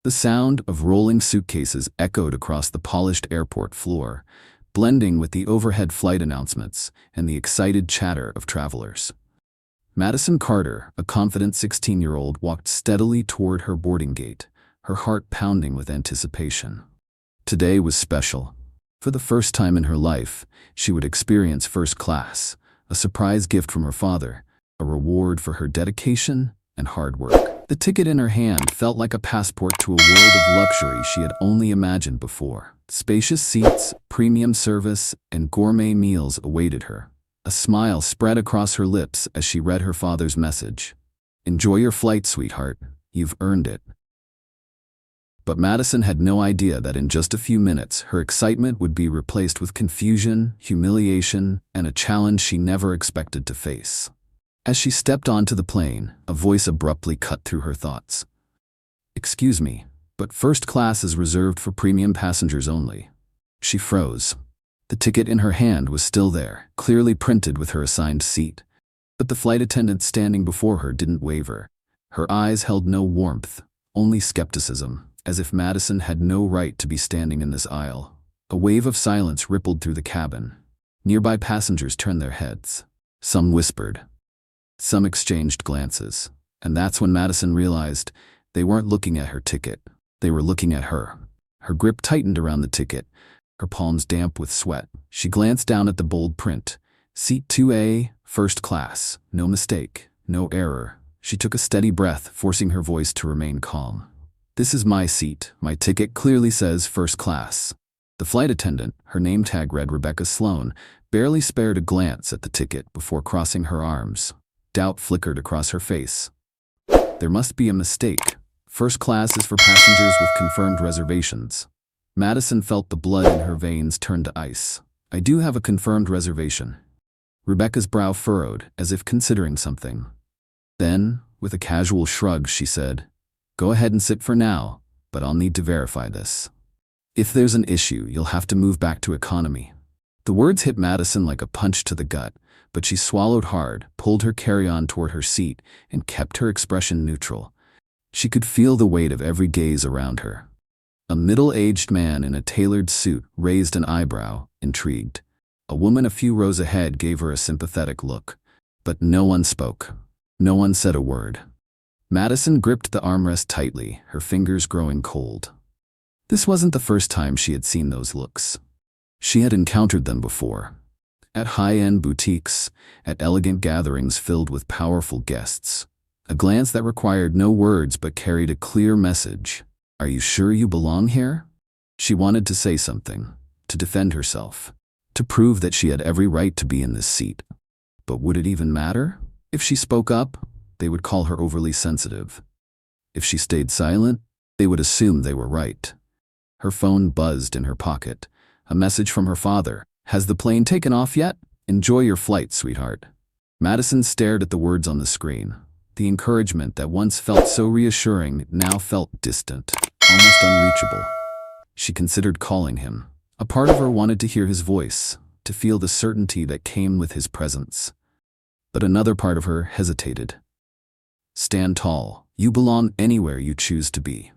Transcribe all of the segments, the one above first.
The sound of rolling suitcases echoed across the polished airport floor, blending with the overhead flight announcements and the excited chatter of travelers. Madison Carter, a confident 16-year-old, walked steadily toward her boarding gate, her heart pounding with anticipation. Today was special. For the first time in her life, she would experience first class, a surprise gift from her father, a reward for her dedication and hard work. The ticket in her hand felt like a passport to a world of luxury she had only imagined before. Spacious seats, premium service, and gourmet meals awaited her. A smile spread across her lips as she read her father's message. "Enjoy your flight, sweetheart. You've earned it." But Madison had no idea that in just a few minutes, her excitement would be replaced with confusion, humiliation, and a challenge she never expected to face. As she stepped onto the plane, a voice abruptly cut through her thoughts. "Excuse me, but first class is reserved for premium passengers only." She froze. The ticket in her hand was still there, clearly printed with her assigned seat. But the flight attendant standing before her didn't waver. Her eyes held no warmth, only skepticism, as if Madison had no right to be standing in this aisle. A wave of silence rippled through the cabin. Nearby passengers turned their heads. Some whispered. Some exchanged glances. And that's when Madison realized they weren't looking at her ticket. They were looking at her. Her grip tightened around the ticket, her palms damp with sweat. She glanced down at the bold print. Seat 2A, first class. No mistake, no error. She took a steady breath, forcing her voice to remain calm. "This is my seat. My ticket clearly says first class." The flight attendant, her name tag read Rebecca Sloan, barely spared a glance at the ticket before crossing her arms. Doubt flickered across her face. There must be a mistake. First class is for passengers with confirmed reservations. Madison felt the blood in her veins turn to ice. "I do have a confirmed reservation." Rebecca's brow furrowed, as if considering something. Then, with a casual shrug, she said, "Go ahead and sit for now, but I'll need to verify this. If there's an issue, you'll have to move back to economy." The words hit Madison like a punch to the gut, but she swallowed hard, pulled her carry-on toward her seat, and kept her expression neutral. She could feel the weight of every gaze around her. A middle-aged man in a tailored suit raised an eyebrow, intrigued. A woman a few rows ahead gave her a sympathetic look. But no one spoke. No one said a word. Madison gripped the armrest tightly, her fingers growing cold. This wasn't the first time she had seen those looks. She had encountered them before. At high-end boutiques, at elegant gatherings filled with powerful guests. A glance that required no words but carried a clear message. "Are you sure you belong here?" She wanted to say something, to defend herself, to prove that she had every right to be in this seat. But would it even matter? If she spoke up, they would call her overly sensitive. If she stayed silent, they would assume they were right. Her phone buzzed in her pocket. A message from her father. "Has the plane taken off yet? Enjoy your flight, sweetheart." Madison stared at the words on the screen. The encouragement that once felt so reassuring now felt distant, almost unreachable. She considered calling him. A part of her wanted to hear his voice, to feel the certainty that came with his presence. But another part of her hesitated. Stand tall. You belong anywhere you choose to be.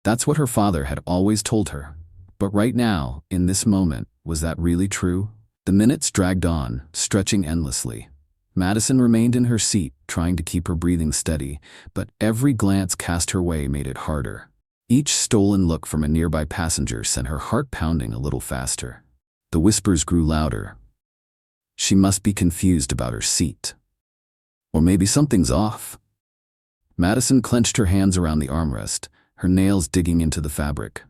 That's what her father had always told her. But right now, in this moment, was that really true? The minutes dragged on, stretching endlessly. Madison remained in her seat, trying to keep her breathing steady, but every glance cast her way made it harder. Each stolen look from a nearby passenger sent her heart pounding a little faster. The whispers grew louder. She must be confused about her seat. Or maybe something's off. Madison clenched her hands around the armrest, her nails digging into the fabric.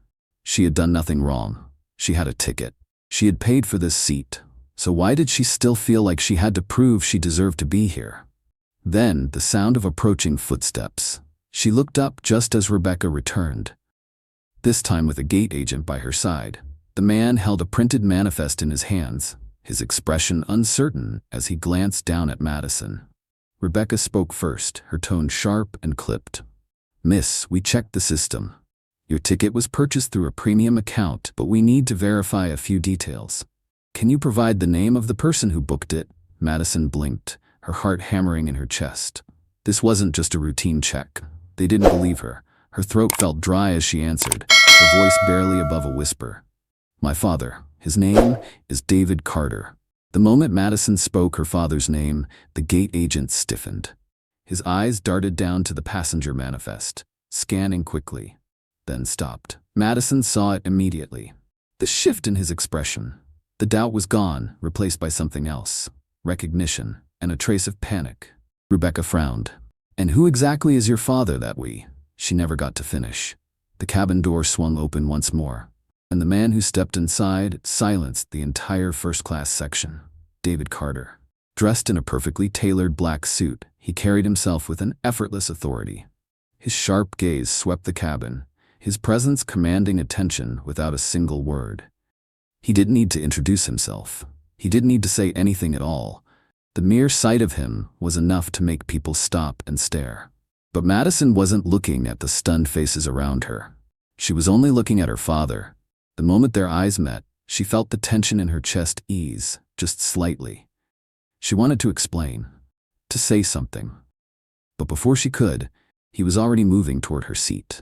She had done nothing wrong. She had a ticket. She had paid for this seat. So why did she still feel like she had to prove she deserved to be here? Then, the sound of approaching footsteps. She looked up just as Rebecca returned. This time with a gate agent by her side. The man held a printed manifest in his hands, his expression uncertain as he glanced down at Madison. Rebecca spoke first, her tone sharp and clipped. "Miss, we checked the system. Your ticket was purchased through a premium account, but we need to verify a few details. Can you provide the name of the person who booked it?" Madison blinked, her heart hammering in her chest. This wasn't just a routine check. They didn't believe her. Her throat felt dry as she answered, her voice barely above a whisper. My father. His name is David Carter. The moment Madison spoke her father's name, the gate agent stiffened. His eyes darted down to the passenger manifest, scanning quickly, then stopped. Madison saw it immediately. The shift in his expression. The doubt was gone, replaced by something else. Recognition, and a trace of panic. Rebecca frowned. And who exactly is your father that we? She never got to finish. The cabin door swung open once more, and the man who stepped inside silenced the entire first-class section. David Carter. Dressed in a perfectly tailored black suit, he carried himself with an effortless authority. His sharp gaze swept the cabin, his presence commanding attention without a single word. He didn't need to introduce himself. He didn't need to say anything at all. The mere sight of him was enough to make people stop and stare. But Madison wasn't looking at the stunned faces around her. She was only looking at her father. The moment their eyes met, she felt the tension in her chest ease, just slightly. She wanted to explain, to say something. But before she could, he was already moving toward her seat,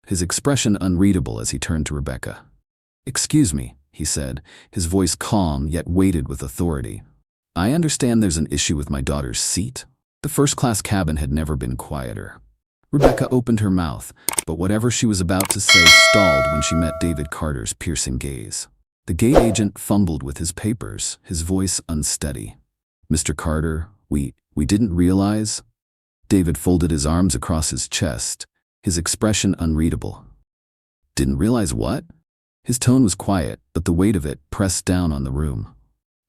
his expression unreadable as he turned to Rebecca. Excuse me, he said, his voice calm yet weighted with authority. I understand there's an issue with my daughter's seat. The first-class cabin had never been quieter. Rebecca opened her mouth, but whatever she was about to say stalled when she met David Carter's piercing gaze. The gate agent fumbled with his papers, his voice unsteady. Mr. Carter, we didn't realize. David folded his arms across his chest, his expression unreadable. Didn't realize what? His tone was quiet, but the weight of it pressed down on the room.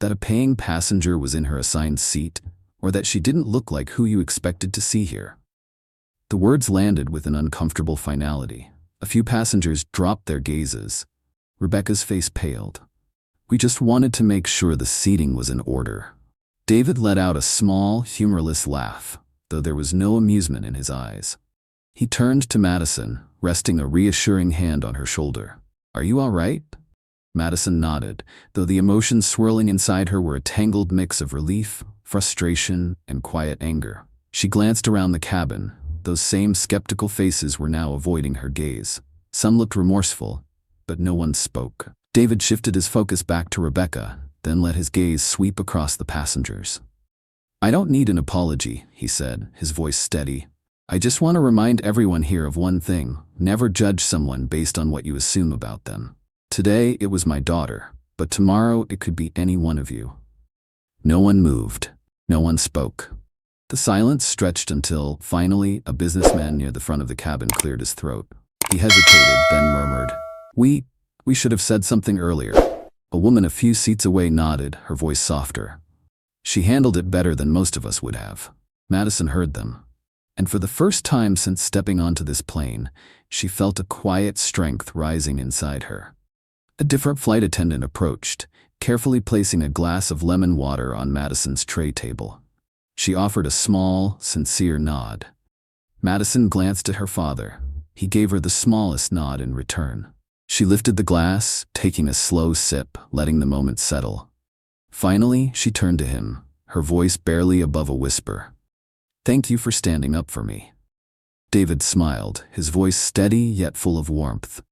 That a paying passenger was in her assigned seat, or that she didn't look like who you expected to see here. The words landed with an uncomfortable finality. A few passengers dropped their gazes. Rebecca's face paled. We just wanted to make sure the seating was in order. David let out a small, humorless laugh, though there was no amusement in his eyes. He turned to Madison, resting a reassuring hand on her shoulder. Are you all right? Madison nodded, though the emotions swirling inside her were a tangled mix of relief, frustration, and quiet anger. She glanced around the cabin. Those same skeptical faces were now avoiding her gaze. Some looked remorseful, but no one spoke. David shifted his focus back to Rebecca, then let his gaze sweep across the passengers. I don't need an apology, he said, his voice steady. I just want to remind everyone here of one thing. Never judge someone based on what you assume about them. Today it was my daughter, but tomorrow it could be any one of you. No one moved. No one spoke. The silence stretched until, finally, a businessman near the front of the cabin cleared his throat. He hesitated, then murmured, We should have said something earlier. A woman a few seats away nodded, her voice softer. She handled it better than most of us would have. Madison heard them. And for the first time since stepping onto this plane, she felt a quiet strength rising inside her. A different flight attendant approached, carefully placing a glass of lemon water on Madison's tray table. She offered a small, sincere nod. Madison glanced at her father. He gave her the smallest nod in return. She lifted the glass, taking a slow sip, letting the moment settle. Finally, she turned to him, her voice barely above a whisper. Thank you for standing up for me. David smiled, his voice steady yet full of warmth.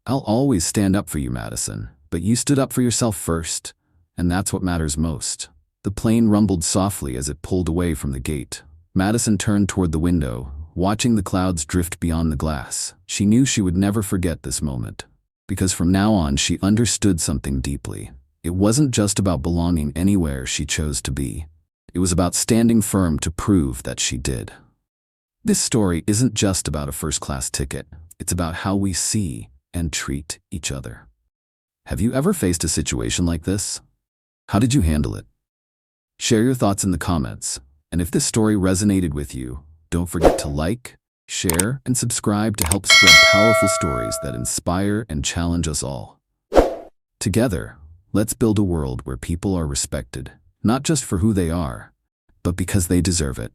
I'll always stand up for you, Madison, but you stood up for yourself first, and that's what matters most. The plane rumbled softly as it pulled away from the gate. Madison turned toward the window, watching the clouds drift beyond the glass. She knew she would never forget this moment, because from now on she understood something deeply. It wasn't just about belonging anywhere she chose to be. It was about standing firm to prove that she did. This story isn't just about a first-class ticket. It's about how we see and treat each other. Have you ever faced a situation like this? How did you handle it? Share your thoughts in the comments. And if this story resonated with you, don't forget to like, share, and subscribe to help spread powerful stories that inspire and challenge us all. Together, let's build a world where people are respected, not just for who they are, but because they deserve it.